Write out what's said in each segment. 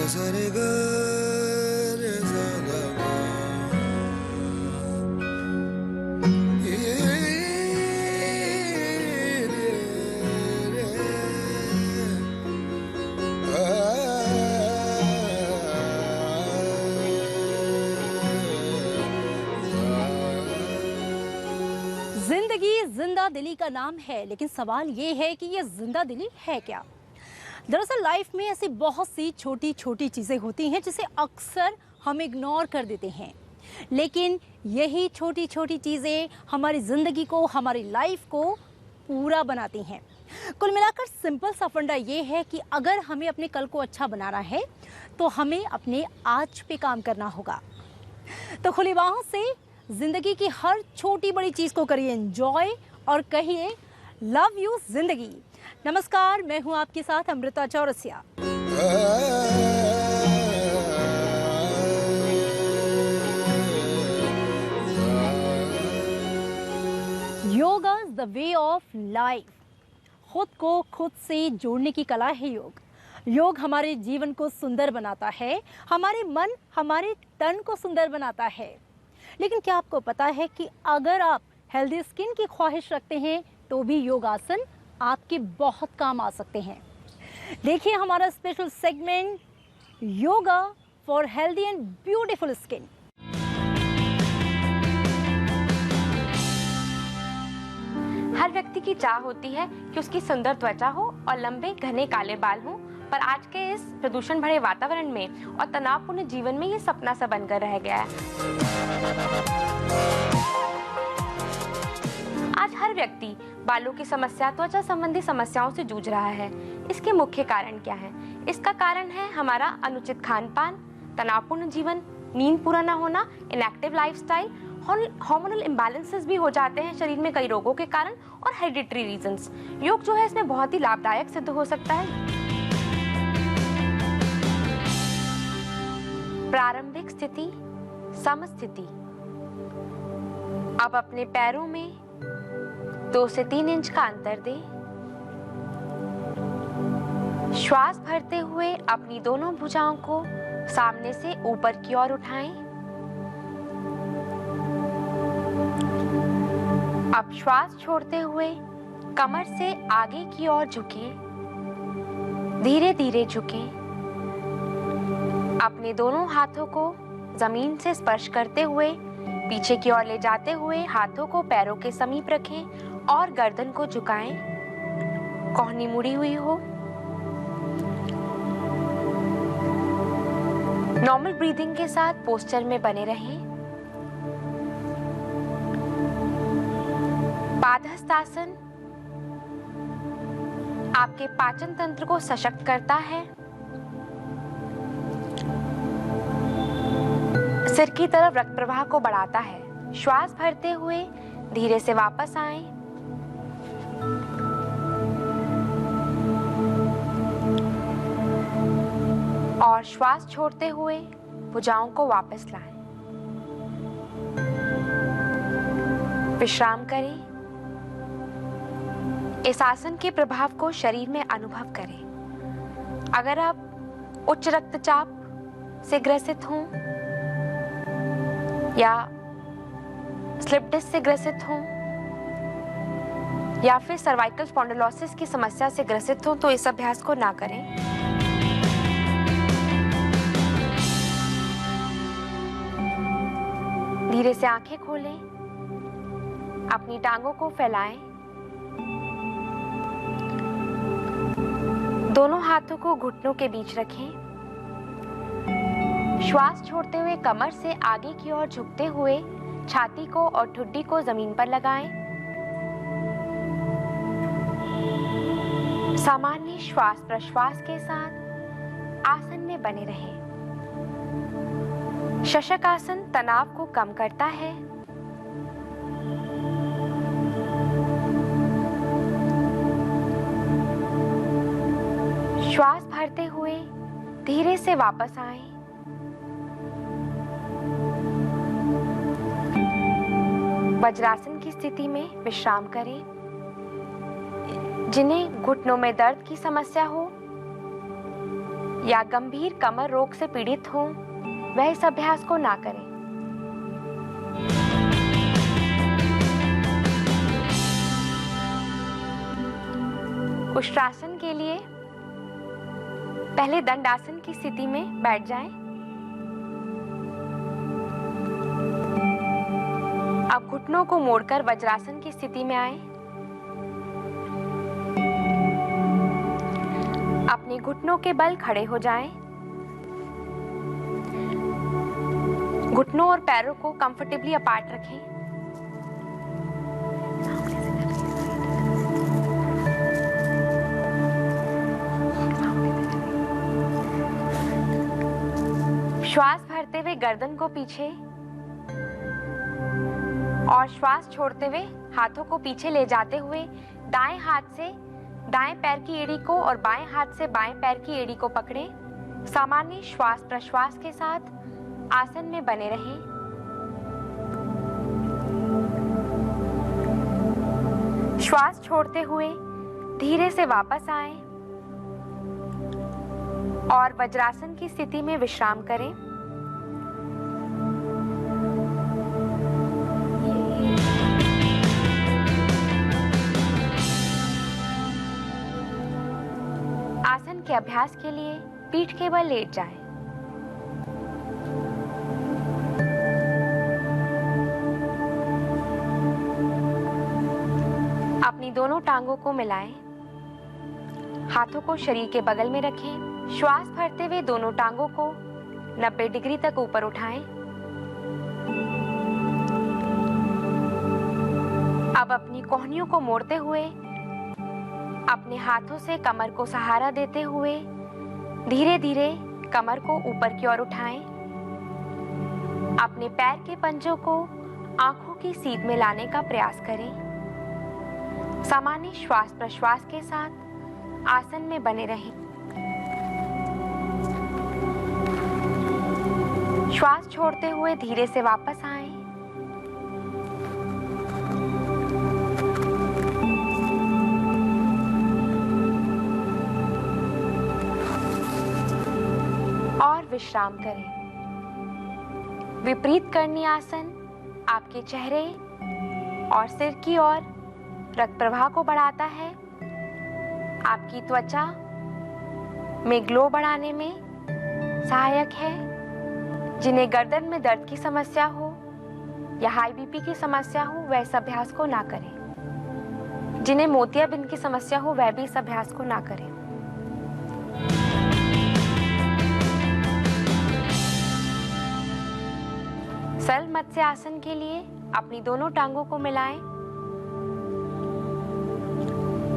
सरे ग रे सा गा मा ये रे रे जिंदगी जिंदा दिली का नाम है, लेकिन सवाल ये है कि ये जिंदा दिली है क्या। दरअसल लाइफ में ऐसी बहुत सी छोटी छोटी चीज़ें होती हैं जिसे अक्सर हम इग्नोर कर देते हैं, लेकिन यही छोटी छोटी चीज़ें हमारी ज़िंदगी को, हमारी लाइफ को पूरा बनाती हैं। कुल मिलाकर सिंपल सा फंडा ये है कि अगर हमें अपने कल को अच्छा बनाना है तो हमें अपने आज पे काम करना होगा। तो खुली बाहों से ज़िंदगी की हर छोटी बड़ी चीज़ को करिए एंजॉय और कहिए लव यू जिंदगी। नमस्कार, मैं हूं आपके साथ Amrita Chaurasia. Yoga is the way of life. खुद को खुद से जोड़ने की कला है योग। योग हमारे जीवन को सुंदर बनाता है, हमारे मन, हमारे तन को सुंदर बनाता है। लेकिन क्या आपको पता है कि अगर आप हेल्दी स्किन की ख्वाहिश रखते हैं तो भी योगासन आपके बहुत काम आ सकते हैं। देखिए हमारा special segment yoga for healthy and beautiful skin. हर व्यक्ति की चाह होती है कि उसकी सुंदर त्वचा हो और लंबे घने काले बाल हों, पर आज के इस प्रदूषण भरे वातावरण में और तनावपूर्ण जीवन में ये सपना सा बनकर रह गया है। आज हर व्यक्ति बालों की समस्या, त्वचा संबंधी समस्याओं से जूझ रहा है। इसके मुख्य कारण क्या है? इसका कारण है हमारा अनुचित खान पान, तनावपूर्ण जीवन, नींद पूरा न होना, इनएक्टिव लाइफस्टाइल, हार्मोनल इम्बैलेंसेस भी हो जाते हैं शरीर में कई रोगों के कारण, और हेरिडिटरी रीजंस। योग जो है इसमें बहुत ही लाभदायक सिद्ध हो सकता है। प्रारंभिक स्थिति, समस्थिति। अब अपने पैरों में 2 से 3 इंच का अंतर दें। श्वास भरते हुए अपनी दोनों भुजाओं को सामने से ऊपर की ओर उठाएं। अब श्वास छोड़ते हुए कमर से आगे की ओर झुकें। धीरे धीरे झुकें। अपने दोनों हाथों को जमीन से स्पर्श करते हुए पीछे की ओर ले जाते हुए हाथों को पैरों के समीप रखें और गर्दन को झुकाएं। कोहनी मुड़ी हुई हो। नॉर्मल ब्रीदिंग के साथ पोस्चर में बने रहें। पादहस्तासन आपके पाचन तंत्र को सशक्त करता है। सिर की तरफ रक्त प्रवाह को बढ़ाता है। श्वास भरते हुए धीरे से वापस आएं। और श्वास छोड़ते हुए भुजाओं को वापस लाएं। विश्राम करें। इस आसन के प्रभाव को शरीर में अनुभव करें। अगर आप उच्च रक्तचाप से ग्रसित हों या स्लिप डिस्क से ग्रसित हों या फिर सर्वाइकल स्पॉन्डिलोसिस की समस्या से ग्रसित हों तो इस अभ्यास को ना करें। धीरे से आंखें खोलें। अपनी टांगों को फैलाएं। दोनों हाथों को घुटनों के बीच रखें। श्वास छोड़ते हुए कमर से आगे की ओर झुकते हुए छाती को और ठुड्डी को जमीन पर लगाएं। सामान्य श्वास प्रश्वास के साथ आसन में बने रहें। शशक आसन तनाव को कम करता है। श्वास भरते हुए धीरे से वापस आएं। वज्रासन की स्थिति में विश्राम करें। जिन्हें घुटनों में दर्द की समस्या हो या गंभीर कमर रोग से पीड़ित हो वह इस अभ्यास को ना करें। उष्ट्रासन के लिए पहले दंडासन की स्थिति में बैठ जाएं। अब घुटनों को मोड़कर वज्रासन की स्थिति में आएं। अपने घुटनों के बल खड़े हो जाएं। घुटनों और पैरों को कंफर्टेबली अपार्ट रखें। श्वास भरते हुए गर्दन को पीछे और श्वास छोड़ते हुए हाथों को पीछे ले जाते हुए दाएं हाथ से दाएं पैर की एड़ी को और बाएं हाथ से बाएं पैर की एड़ी को पकड़ें। सामान्य श्वास प्रश्वास के साथ आसन में बने रहें। श्वास छोड़ते हुए धीरे से वापस आएं और वज्रासन की स्थिति में विश्राम करें। आसन के अभ्यास के लिए पीठ के बल लेट जाएं। अपनी दोनों टांगों को मिलाएं। हाथों को शरीर के बगल में रखें। श्वास भरते हुए दोनों टांगों को 90 डिग्री तक ऊपर उठाएं। अब अपनी कोहनियों को मोड़ते हुए अपने हाथों से कमर को सहारा देते हुए धीरे धीरे कमर को ऊपर की ओर उठाएं। अपने पैर के पंजों को आंखों की सीध में लाने का प्रयास करें। सामान्य श्वास प्रश्वास के साथ आसन में बने रहें। श्वास छोड़ते हुए धीरे से वापस आएं। और विश्राम करें। विपरीत करनी आसन आपके चेहरे और सिर की ओर रक्त प्रवाह को बढ़ाता है। आपकी त्वचा में ग्लो बढ़ाने में सहायक है। जिन्हें गर्दन में दर्द की समस्या हो या हाई बीपी की समस्या हो वह इस अभ्यास को ना करें। जिन्हें मोतियाबिंद की समस्या हो वह भी इस अभ्यास को ना करें। सरल मत्स्य आसन के लिए अपनी दोनों टांगों को मिलाएं।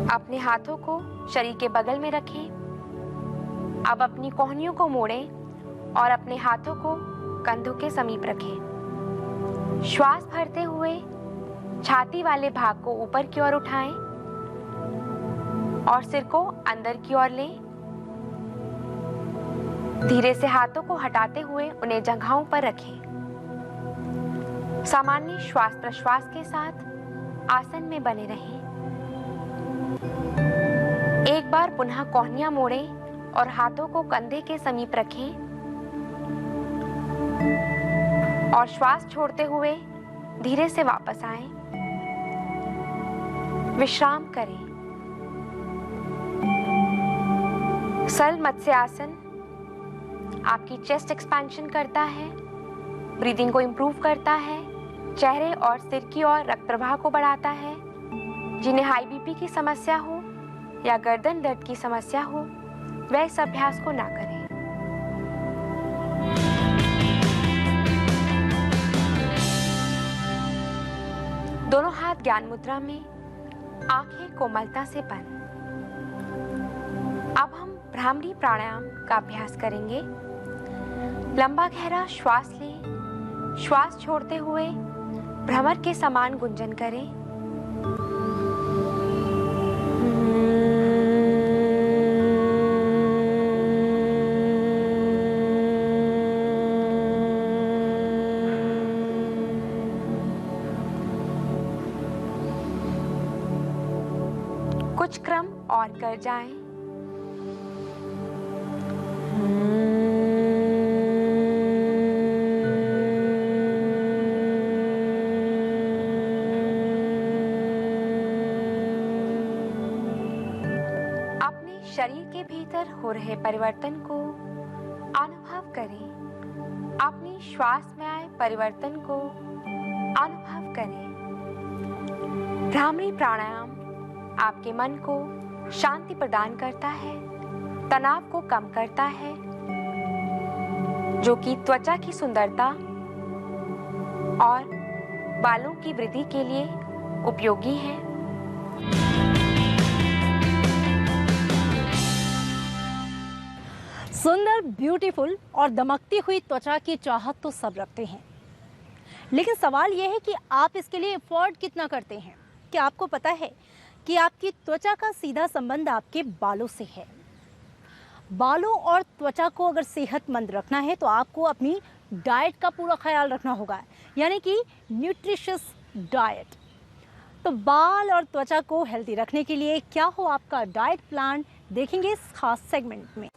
अपने हाथों को शरीर के बगल में रखें। अब अपनी कोहनियों को मोड़ें और अपने हाथों को कंधों के समीप रखें। श्वास भरते हुए छाती वाले भाग को ऊपर की ओर उठाएं और सिर को अंदर की ओर लें। धीरे से हाथों को हटाते हुए उन्हें जगहों पर रखें। सामान्य श्वास प्रश्वास के साथ आसन में बने रहें। एक बार पुनः कोहनियां मोड़ें और हाथों को कंधे के समीप रखें और श्वास छोड़ते हुए धीरे से वापस आएं। विश्राम करें। सरल मत्स्य आसन आपकी चेस्ट एक्सपेंशन करता है, ब्रीदिंग को इंप्रूव करता है, चेहरे और सिर की ओर रक्त प्रवाह को बढ़ाता है। जिन्हें हाई बीपी की समस्या हो या गर्दन दर्द की समस्या हो वह इस अभ्यास को ना करें। दोनों हाथ ज्ञान मुद्रा में, आंखें कोमलता से बंद। अब हम भ्रामरी प्राणायाम का अभ्यास करेंगे। लंबा गहरा श्वास लें। श्वास छोड़ते हुए भ्रमर के समान गुंजन करें। कुछ क्रम और कर जाएं। शरीर के भीतर हो रहे परिवर्तन को अनुभव करें। अपनी श्वास में आए परिवर्तन को अनुभव करें। भ्रामरी प्राणायाम आपके मन को शांति प्रदान करता है, तनाव को कम करता है, जो कि त्वचा की सुंदरता और बालों की वृद्धि के लिए उपयोगी है। सुंदर, ब्यूटीफुल और दमकती हुई त्वचा की चाहत तो सब रखते हैं, लेकिन सवाल यह है कि आप इसके लिए एफर्ट कितना करते हैं। क्या आपको पता है कि आपकी त्वचा का सीधा संबंध आपके बालों से है। बालों और त्वचा को अगर सेहतमंद रखना है तो आपको अपनी डाइट का पूरा ख्याल रखना होगा, यानी कि न्यूट्रिशियस डाइट। तो बाल और त्वचा को हेल्दी रखने के लिए क्या हो आपका डाइट प्लान, देखेंगे इस खास सेगमेंट में।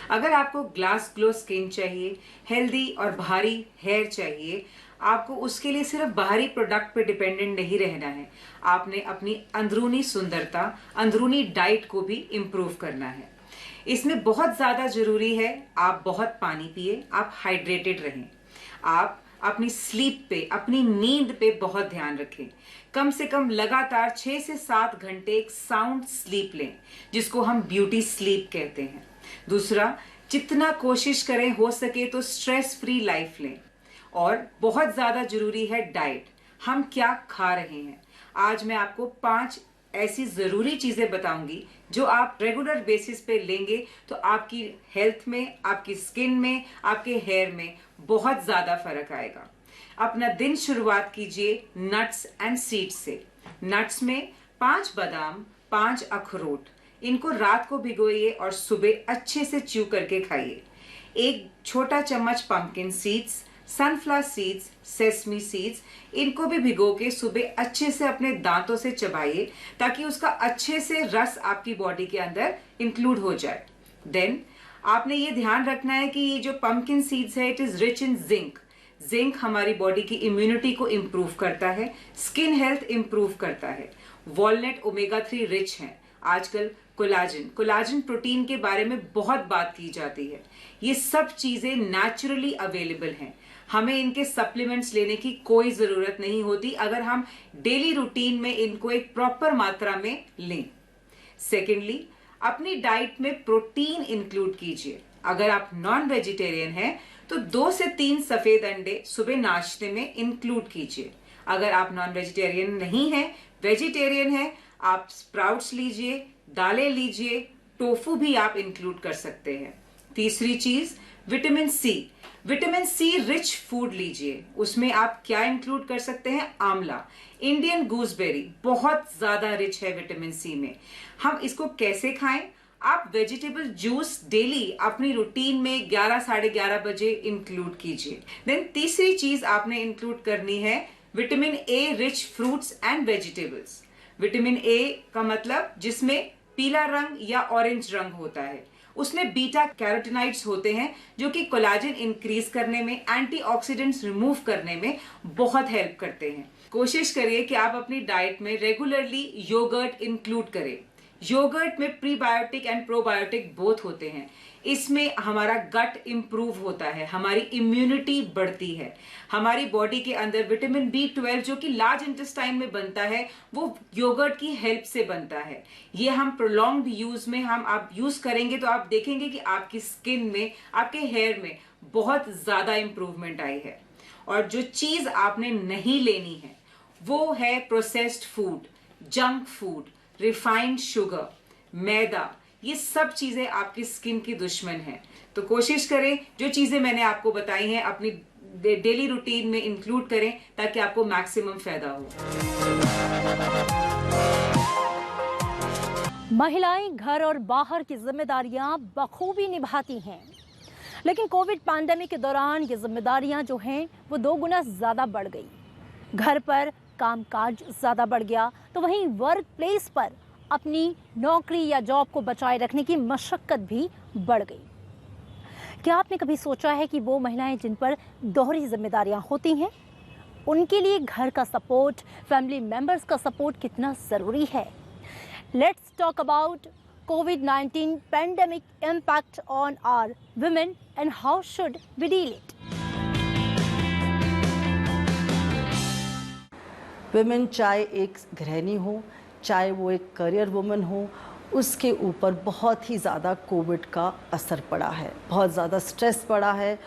अगर आपको ग्लास ग्लो स्किन चाहिए, हेल्दी और भारी हेयर चाहिए, आपको उसके लिए सिर्फ बाहरी प्रोडक्ट पे डिपेंडेंट नहीं रहना है। आपने अपनी अंदरूनी सुंदरता, अंदरूनी डाइट को भी इम्प्रूव करना है। इसमें बहुत ज्यादा जरूरी है आप बहुत पानी पिए, आप हाइड्रेटेड रहें। आप अपनी स्लीप पे, अपनी नींद पे बहुत ध्यान रखें। कम से कम लगातार 6 से 7 घंटे एक साउंड स्लीप लें, जिसको हम ब्यूटी स्लीप कहते हैं। दूसरा, जितना कोशिश करें हो सके तो स्ट्रेस फ्री लाइफ लें। और बहुत ज्यादा जरूरी है डाइट, हम क्या खा रहे हैं। आज मैं आपको 5 ऐसी जरूरी चीजें बताऊंगी जो आप रेगुलर बेसिस पे लेंगे तो आपकी हेल्थ में, आपकी स्किन में, आपके हेयर में बहुत ज्यादा फर्क आएगा। अपना दिन शुरुआत कीजिए नट्स एंड सीड्स से। नट्स में 5 बादाम, 5 अखरोट, इनको रात को भिगोइए और सुबह अच्छे से च्यू करके खाइए। 1 छोटा चम्मच pumpkin seeds, sunflower seeds, sesame seeds, इनको भी भिगो के सुबह अच्छे से अपने दांतों से चबाइए ताकि उसका अच्छे से रस आपकी बॉडी के अंदर इंक्लूड हो जाए। देन आपने ये ध्यान रखना है कि ये जो पंपकिन सीड्स है, it is rich in zinc. Zinc हमारी बॉडी की इम्यूनिटी को इम्प्रूव करता है, स्किन हेल्थ इम्प्रूव करता है। वॉलनट ओमेगा 3 रिच है। आजकल कोलाजन प्रोटीन के बारे में बहुत बात की जाती है। ये सब चीजें नेचुरली अवेलेबल हैं। हमें इनके सप्लीमेंट्स लेने की कोई जरूरत नहीं होती अगर हम डेली रूटीन में इनको एक प्रॉपर मात्रा में लें। सेकेंडली, अपनी डाइट में प्रोटीन इंक्लूड कीजिए। अगर आप नॉन वेजिटेरियन हैं तो 2 से 3 सफेद अंडे सुबह नाश्ते में इंक्लूड कीजिए। अगर आप नॉन वेजिटेरियन नहीं हैं, वेजिटेरियन हैं, आप स्प्राउट्स लीजिए, दालें लीजिए, टोफू भी आप इंक्लूड कर सकते हैं। तीसरी चीज, vitamin C. Vitamin C rich food लीजिए। उसमें आप क्या इंक्लूड कर सकते हैं? आंवला, इंडियन गूसबेरी बहुत ज्यादा रिच है विटामिन सी में। हम इसको कैसे खाएं? आप वेजिटेबल जूस डेली अपनी रूटीन में 11 साढ़े 11 बजे इंक्लूड कीजिए। देन तीसरी चीज आपने इंक्लूड करनी है vitamin A rich fruits and vegetables. Vitamin A का मतलब जिसमें पीला रंग या ऑरेंज रंग होता है, उसमें बीटा कैरोटीनॉइड्स होते हैं जो कि कोलाजन इंक्रीज करने में, एंटीऑक्सीडेंट्स रिमूव करने में बहुत हेल्प करते हैं। कोशिश करिए कि आप अपनी डाइट में रेगुलरली योगर्ट इंक्लूड करें। योगर्ट में प्रीबायोटिक एंड प्रोबायोटिक बोथ होते हैं। इसमें हमारा गट इंप्रूव होता है, हमारी इम्यूनिटी बढ़ती है, हमारी बॉडी के अंदर विटामिन B12 जो कि लार्ज इंटेस्टाइन में बनता है वो योगर्ट की हेल्प से बनता है। ये हम प्रोलॉन्ग्ड यूज में आप यूज करेंगे तो आप देखेंगे कि आपकी स्किन में, आपके हेयर में बहुत ज्यादा इंप्रूवमेंट आई है। और जो चीज आपने नहीं लेनी है वो है processed food, junk food, refined sugar, मैदा। ये सब चीजें आपकी स्किन की दुश्मन है। तो कोशिश करें जो चीजें मैंने आपको बताई हैं अपनी डेली रूटीन में इंक्लूड करें ताकि आपको मैक्सिमम फायदा हो। महिलाएं घर और बाहर की जिम्मेदारियां बखूबी निभाती हैं, लेकिन कोविड पैंडेमिक के दौरान ये जिम्मेदारियां जो हैं वो 2 गुना ज्यादा बढ़ गई। घर पर कामकाज ज्यादा बढ़ गया तो वहीं वर्क प्लेस पर अपनी नौकरी या जॉब को बचाए रखने की मशक्कत भी बढ़ गई। क्या आपने कभी सोचा है कि वो महिलाएं जिन पर दोहरी जिम्मेदारियां होती हैं उनके लिए घर का सपोर्ट, फैमिली मेंबर्स का सपोर्ट कितना ज़रूरी है। Let's talk about COVID-19 pandemic impact on our women and how should we deal it. Women चाहे एक गृहिणी हो, चाहे वो एक करियर वुमन हो, उसके ऊपर बहुत ही ज़्यादा कोविड का असर पड़ा है, बहुत ज़्यादा स्ट्रेस पड़ा है।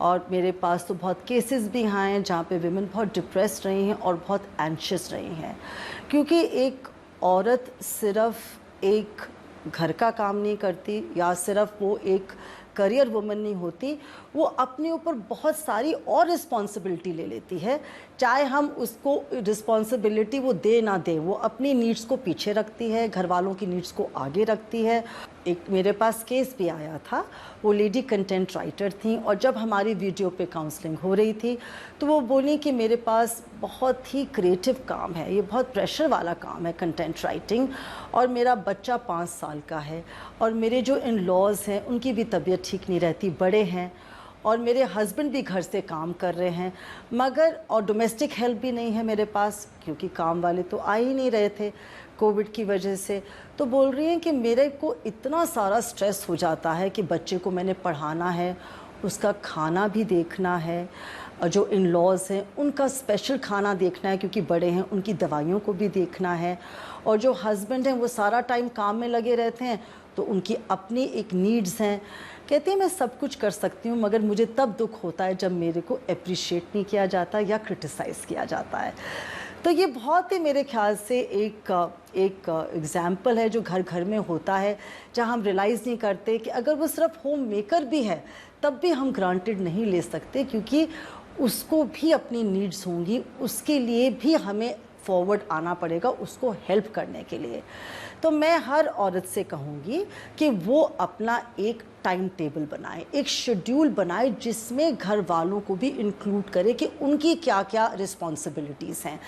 और मेरे पास तो बहुत केसेस भी आए हैं जहाँ पे विमेन बहुत डिप्रेस्ड रही हैं और बहुत एंशियस रही हैं, क्योंकि एक औरत सिर्फ एक घर का काम नहीं करती या सिर्फ वो एक करियर वुमन नहीं होती, वो अपने ऊपर बहुत सारी और रिस्पॉन्सिबिलिटी ले लेती है। चाहे हम उसको रिस्पॉन्सिबिलिटी वो दे ना दे, वो अपनी नीड्स को पीछे रखती है, घर वालों की नीड्स को आगे रखती है। एक मेरे पास केस भी आया था, वो लेडी कंटेंट राइटर थी और जब हमारी वीडियो पे काउंसलिंग हो रही थी तो वो बोली कि मेरे पास बहुत ही क्रिएटिव काम है, ये बहुत प्रेशर वाला काम है कंटेंट राइटिंग, और मेरा बच्चा 5 साल का है और मेरे जो इन लॉज हैं उनकी भी तबीयत ठीक नहीं रहती, बड़े हैं, और मेरे हस्बैंड भी घर से काम कर रहे हैं, मगर और डोमेस्टिक हेल्प भी नहीं है मेरे पास क्योंकि काम वाले तो आ ही नहीं रहे थे कोविड की वजह से। तो बोल रही हैं कि मेरे को इतना सारा स्ट्रेस हो जाता है कि बच्चे को मैंने पढ़ाना है, उसका खाना भी देखना है, और जो इन लॉज हैं उनका स्पेशल खाना देखना है क्योंकि बड़े हैं, उनकी दवाइयों को भी देखना है, और जो हस्बैंड हैं वो सारा टाइम काम में लगे रहते हैं तो उनकी अपनी एक नीड्स हैं। कहती हैं मैं सब कुछ कर सकती हूँ मगर मुझे तब दुख होता है जब मेरे को अप्रिशिएट नहीं किया जाता या क्रिटिसाइज़ किया जाता है। तो ये बहुत ही मेरे ख्याल से एक एग्ज़ाम्पल है जो घर घर में होता है, जहाँ हम रियलाइज़ नहीं करते कि अगर वो सिर्फ होम मेकर भी है तब भी हम ग्रांटेड नहीं ले सकते, क्योंकि उसको भी अपनी नीड्स होंगी, उसके लिए भी हमें फॉरवर्ड आना पड़ेगा उसको हेल्प करने के लिए। तो मैं हर औरत से कहूँगी कि वो अपना एक टाइम टेबल बनाए, एक शेड्यूल बनाए जिसमें घर वालों को भी इंक्लूड करे कि उनकी क्या क्या रिस्पॉन्सिबिलिटीज़ हैं।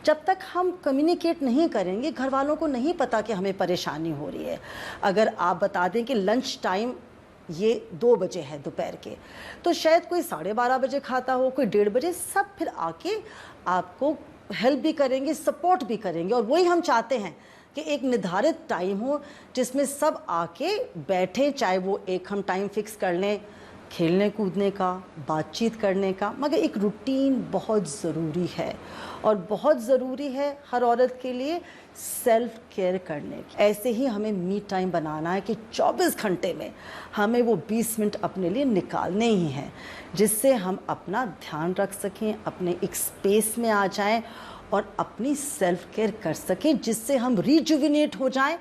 जब तक हम कम्युनिकेट नहीं करेंगे घर वालों को नहीं पता कि हमें परेशानी हो रही है। अगर आप बता दें कि लंच टाइम ये 2 बजे है दोपहर के, तो शायद कोई 12:30 बजे खाता हो, कोई 1:30 बजे, सब फिर आके आपको हेल्प भी करेंगे, सपोर्ट भी करेंगे। और वही हम चाहते हैं कि एक निर्धारित टाइम हो जिसमें सब आके बैठें, चाहे वो एक हम टाइम फिक्स कर लें खेलने कूदने का, बातचीत करने का, मगर एक रूटीन बहुत ज़रूरी है। और बहुत ज़रूरी है हर औरत के लिए सेल्फ केयर करने की। ऐसे ही हमें मी टाइम बनाना है कि 24 घंटे में हमें वो 20 मिनट अपने लिए निकालने ही हैं, जिससे हम अपना ध्यान रख सकें, अपने एक स्पेस में आ जाएं और अपनी सेल्फ केयर कर सकें, जिससे हम रिजुविनेट हो जाएं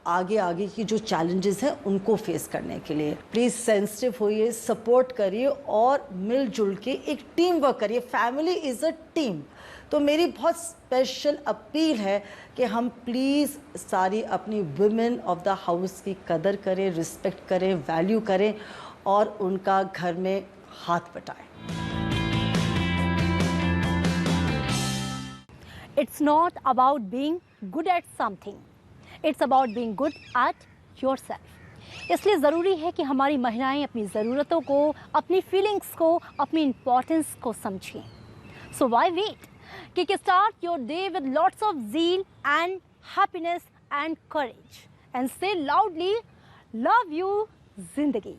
आगे की जो चैलेंजेस हैं उनको फेस करने के लिए। प्लीज़ सेंसिटिव होइए, सपोर्ट करिए और मिलजुल के एक टीम वर्क करिए। Family is a team. तो मेरी बहुत स्पेशल अपील है कि हम प्लीज़ सारी अपनी वुमेन ऑफ द हाउस की कदर करें, रिस्पेक्ट करें, वैल्यू करें और उनका घर में हाथ बटाएं। It's not about being good at something. It's about being good at yourself. इसलिए ज़रूरी है कि हमारी महिलाएं अपनी ज़रूरतों को, अपनी फीलिंग्स को, अपनी इम्पोर्टेंस को समझें। So why wait? Kickstart your day with lots of zeal and happiness and courage. And say loudly, love you, ज़िंदगी।